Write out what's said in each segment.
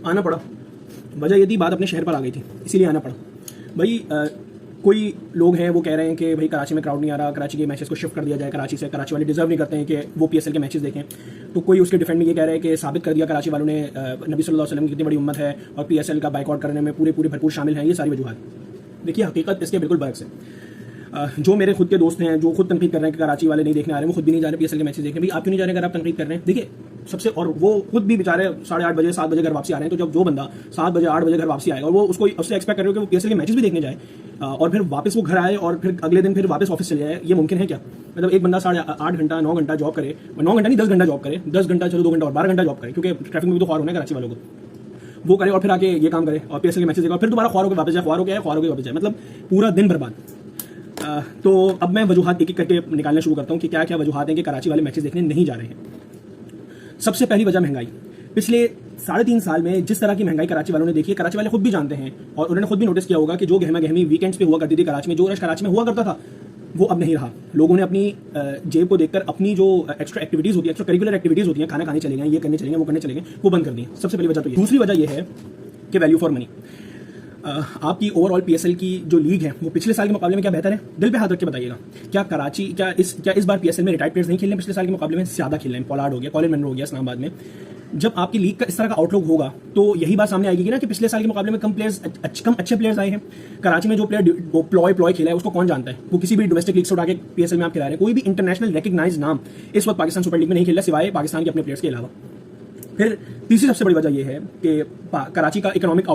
आना पड़ा। वजह ये थी, बात अपने शहर पर आ गई थी, इसीलिए आना पड़ा भाई। कोई लोग हैं वो कह रहे हैं कि भाई कराची में क्राउड नहीं आ रहा, कराची के मैचेस को शिफ्ट कर दिया जाए कराची से, कराची वाले डिजर्व नहीं करते हैं कि वो पीएसएल के मैचेस देखें। तो कोई उसके डिफेंड में ये कह रहा है कि साबित कर दिया कराची वालों ने नबी सल्लल्लाहु अलैहि वसल्लम की कितनी बड़ी उम्मत है और पीएसएल का बाइकआउट करने में पूरे भरपूर शामिल हैं। ये सारी वजूहत, देखिए हकीकत इसके बिल्कुल बरक्स है। जो मेरे खुद के दोस्त हैं जो खुद तनकीद कर रहे हैं कि कराची वाले नहीं देखने आ रहे हैं, वो खुद भी नहीं जा रहे पीएसएल के मैचेस देखने। भाई आप क्यों नहीं जा रहे अगर आप तनकीद कर रहे हैं? देखिए सबसे, और वो खुद भी बेचारे 8:30 बजे 7 बजे घर वापसी आ रहे हैं। तो जब जो बंदा 7 बजे 8 बजे घर वापसी आएगा और वो उसको उससे एक्सपेक्ट कर रहे हो कि वो पीएसएल के मैचेस भी देखने जाए और फिर वापस वो घर आए और फिर अगले दिन फिर वापस ऑफिस चले जाए, ये मुमकिन है क्या? मतलब एक बंदा 8.5 घंटा 9 घंटा जॉब करे, 9 घंटा नहीं 10 घंटा जॉब करे, 10 घंटा चलो 2 घंटा और 12 घंटा जॉब करे, क्योंकि ट्रैफिक में भी तो ख्वार होना है कराची वालों को, वो करे और फिर आके ये काम करे और पीएसएल के मैचेस देखे और फिर दोबारा ख्वार होकर वापस जाए, ख्वार होकर वापस जाए, मतलब पूरा दिन बर्बाद। तो अब मैं वजूहात एक एक करके निकालना शुरू करता हूँ कि क्या क्या वजूहात हैं कि कराची वाले मैचेस देखने नहीं जा रहे हैं। सबसे पहली वजह महंगाई। पिछले 3.5 साल में जिस तरह की महंगाई कराची वालों ने देखी है, कराची वाले खुद भी जानते हैं और उन्होंने खुद भी नोटिस किया होगा कि जो गहमा गहमी वीकेंड्स पे हुआ करती थी कराची में, जो रश कराची में हुआ करता था, वो अब नहीं रहा। लोगों ने अपनी जेब को देखकर अपनी जो एक्स्ट्रा एक्टिविटीज होती है, एक्स्ट्रा करिकुलर एक्टिविटीज होती हैं, खाना खाने चले गए, ये करने चले गए, वो करने चले गए, वो बंद कर दी। सबसे पहली वजह तो ये। दूसरी वजह यह है कि वैल्यू फॉर मनी। आपकी ओवरऑल पीएसएल की जो लीग है वो पिछले साल के मुकाबले में क्या बेहतर है? दिल पे हाथ रख के बताइएगा। क्या इस बार पीएसएल में रिटायर्ड प्लेयर्स नहीं खेल रहे पिछले साल के मुकाबले में? ज्यादा खेल रहे हैं। पोलार्ड हो गया, कॉलिन मनरो हो गया इस्लामाबाद में। जब आपकी लीग का इस तरह का आउटलुक होगा तो यही बात सामने आएगी ना कि पिछले साल के मुकाबले में कम अच्छे प्लेयर्स आए हैं। कराची में जो प्लेयर प्लॉय खेला है उसको कौन जानता है? वो किसी भी डोमेस्टिक लीग से उठा के पीएसएल में आप खिला रहे हैं। कोई भी इंटरनेशनल रिकग्नाइज नाम इस वक्त पाकिस्तान सुपर लीग में नहीं खेल रहा सिवाय पाकिस्तान के अपने प्लेयर्स के अलावा। फिर तीसरी सबसे बड़ी वजह यह है कि कराची का इकोनॉमिक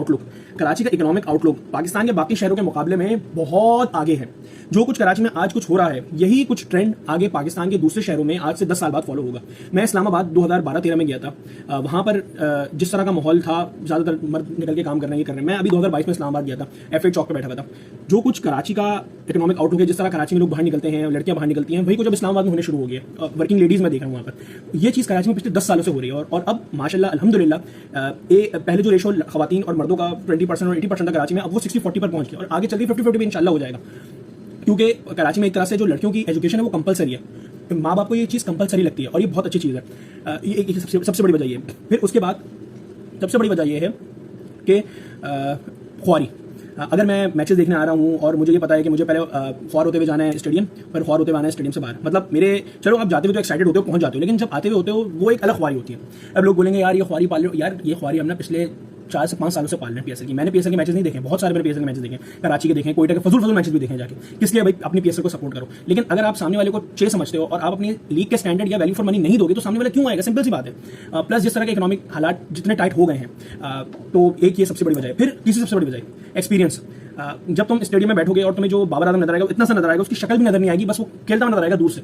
आउटलुक पाकिस्तान के बाकी शहरों के मुकाबले में बहुत आगे है। जो कुछ कराची में आज कुछ हो रहा है, यही कुछ ट्रेंड आगे पाकिस्तान के दूसरे शहरों में आज से 10 साल बाद फॉलो होगा। मैं इस्लामाबाद 2012-13 में गया था। वहां पर जिस तरह का माहौल था, ज्यादातर मर्द निकल के काम कर रहे हैं, ये कर रहे हैं। मैं अभी 2022 में इस्लामाबाद गया था, F8 चौक पे बैठा हुआ था। जो कुछ कराची का इकोनॉमिक आउटलुक है, जिस तरह कराची में लोग बाहर निकलते हैं, लड़कियां बाहर निकलती हैं, वही कुछ अब इस्लामाबाद में होने शुरू हो गया। वर्किंग लेडीज में देख रहा हूँ वहाँ पर। ये चीज़ कराची में पिछले 10 सालों से हो रही है और अब माशाल्लाह अल्हम्दुलिल्लाह पहले जो रेशो खवातीन और मर्दों का 20% और 80% था कराची में, अब वो 60-40 पर पहुंच गया और आगे चल के 50-50 भी इंशाल्लाह हो जाएगा। क्योंकि कराची में एक तरह से जो लड़कियों की एजुकेशन है वो कंपलसरी है। माँ बाप को ये चीज़ कंपलसरी लगती है और ये बहुत अच्छी चीज़ है। ये सबसे बड़ी वजह ये है। फिर उसके बाद सबसे बड़ी वजह यह है कि ख्वारी। अगर मैं मैचेस देखने आ रहा हूँ और मुझे ये पता है कि मुझे पहले ख्वार होते हुए जाना है स्टेडियम, पर ख्वार होते हुए आना है स्टेडियम से बाहर, मतलब मेरे चलो आप जाते हुए तो एक्साइटेड होते हो, पहुंच जाते हो, लेकिन जब आते हुए होते हो वो एक अलग ख्वारी होती है। अब लोग बोलेंगे यार ये ख्वारी पाल लो, यार ये ख्वारी हमने पिछले 4 से 5 सालों से पाल रहे हैं पीएसएल की। मैंने पीएसएल के मैचेस नहीं देखे, बहुत सारे मैंने पीएसएल के मैचेस देखे, कराची के देखे, कोयटा के फजूल मैचेस भी देखे जाके। किस लिए भाई? अपनी पीएसएल को सपोर्ट करो। लेकिन अगर आप सामने वाले को चे समझते हो और आप अपनी लीग के स्टैंडर्ड या वैल्यू फॉर मनी नहीं दोगे तो सामने वाला क्यों आएगा? सिंपल सी बात है। प्लस जिस तरह के इकोनॉमिक हालात जितने टाइट हो गए हैं, तो एक ये सबसे बड़ी वजह है। फिर तीसरी सबसे बड़ी वजह एक्सपीरियंस। जब तुम स्टेडियम में बैठोगे और तुम्हें जो बाबर आजम नजर आएगा, इतना सा नजर आएगा, उसकी शक्ल भी नजर नहीं आएगी, बस वो खेलता हुआ नजर आएगा दूर से।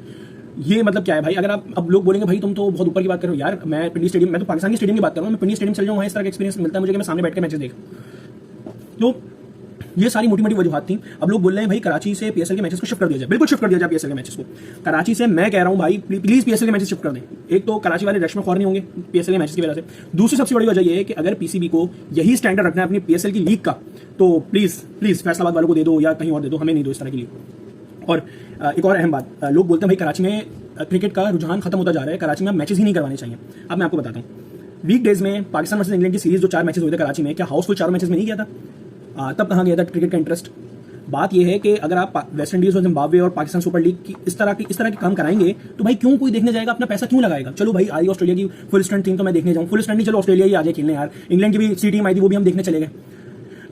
ये मतलब क्या है भाई? अगर आप अब लोग बोलेंगे भाई तुम तो बहुत ऊपर की बात कर रहे हो, यार मैं पिंडी स्टेडियम, मैं तो पाकिस्तान के स्टेडियम की बात कर रहा हूँ, मैं पिंडी स्टेडियम चल जाऊँ, वहाँ इस तरह का एक्सपीरियंस मिलता है मुझे कि मैं सामने बैठ के मैचेस देख। तो ये सारी मोटी मोटी वजूहात थी। अब लोग बोल रहे हैं भाई कराची से पीएसएल के मैचेस को शिफ्ट कर दिया जाए। बिल्कुल शिफ्ट कर दिया जाए पीएसएल के मैचेस को। कराची से मैं कह रहा हूँ भाई प्लीज पीएसएल के मैचेस शिफ्ट कर दें। एक तो कराची वाले रश में ख्वार नहीं होंगे पीएसएल के मैचेस की वजह से। दूसरी सबसे बड़ी वजह यह है कि अगर पीसीबी को यही स्टैंडर्ड रखना है अपनी पीएसएल की लीग का, तो प्लीज फैसलाबाद वालों को दे दो या कहीं और दे दो, हमें नहीं दो इस तरह की लीग। और एक और अहम बात, लोग बोलते हैं भाई कराची में क्रिकेट का रुझान खत्म होता जा रहा है, कराची में मैचेस ही नहीं करवाने चाहिए। अब मैं आपको बताता हूँ, वीक डेज में पाकिस्तान वर्सेस इंग्लैंड की सीरीज जो 4 मैचेस हुए थे कराची में, क्या हाउसफुल 4 मैचेस में नहीं किया था? तब कहाँ गया था क्रिकेट का इंटरेस्ट? बात यह है कि अगर आप वेस्ट इंडीज और जिम्बाब्वे और पाकिस्तान सुपर लीग की इस तरह के काम कराएंगे तो भाई क्यों कोई देखने जाएगा? अपना पैसा क्यों लगाएगा? चलो भाई आई ऑस्ट्रेलिया की फुल स्ट्रेंथ टीम तो मैं देखने जाऊँ, फुल स्ट्रेंथ नहीं, चलो ऑस्ट्रेलिया ही आ जाए खेलने यार। इंग्लैंड की भी सी टीम आई थी, वो भी हम देखने चले गए।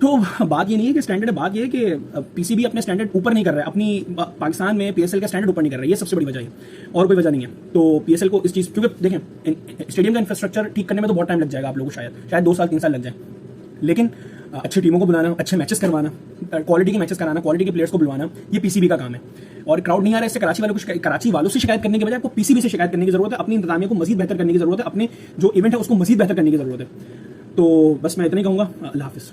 तो बात ये नहीं है कि स्टैंडर्ड, बात ये है कि पीसीबी अपने स्टैंडर्ड ऊपर नहीं कर रहा है, अपनी पाकिस्तान में पीएसएल का स्टैंडर्ड ऊपर नहीं कर रहा है। ये सबसे बड़ी वजह है और कोई वजह नहीं है। तो पीएसएल को इस चीज़, क्योंकि देखें स्टेडियम का इंफ्रास्ट्रक्चर ठीक करने में तो बहुत टाइम लग जाएगा आप लोगों को, शायद 2 साल 3 साल लग जाए, लेकिन अच्छी टीमों को बुलाना, अच्छे मैचेस करवाना, क्वालिटी के मैचेस कराना, क्वालिटी के प्लेयर्स को बुलवाना, ये पीसीबी का काम है। और क्राउड नहीं आ रहा है, इससे कराची वालों से शिकायत करने के बजाय आपको पीसीबी से शिकायत करने की जरूरत है। अपनी इंतजामिया को मजीद बेहतर करने की जरूरत है, अपने जो इवेंट है उसको मजीद बेहतर करने की जरूरत है। तो बस मैं इतना ही कहूँगा। अल्लाह हाफिज़।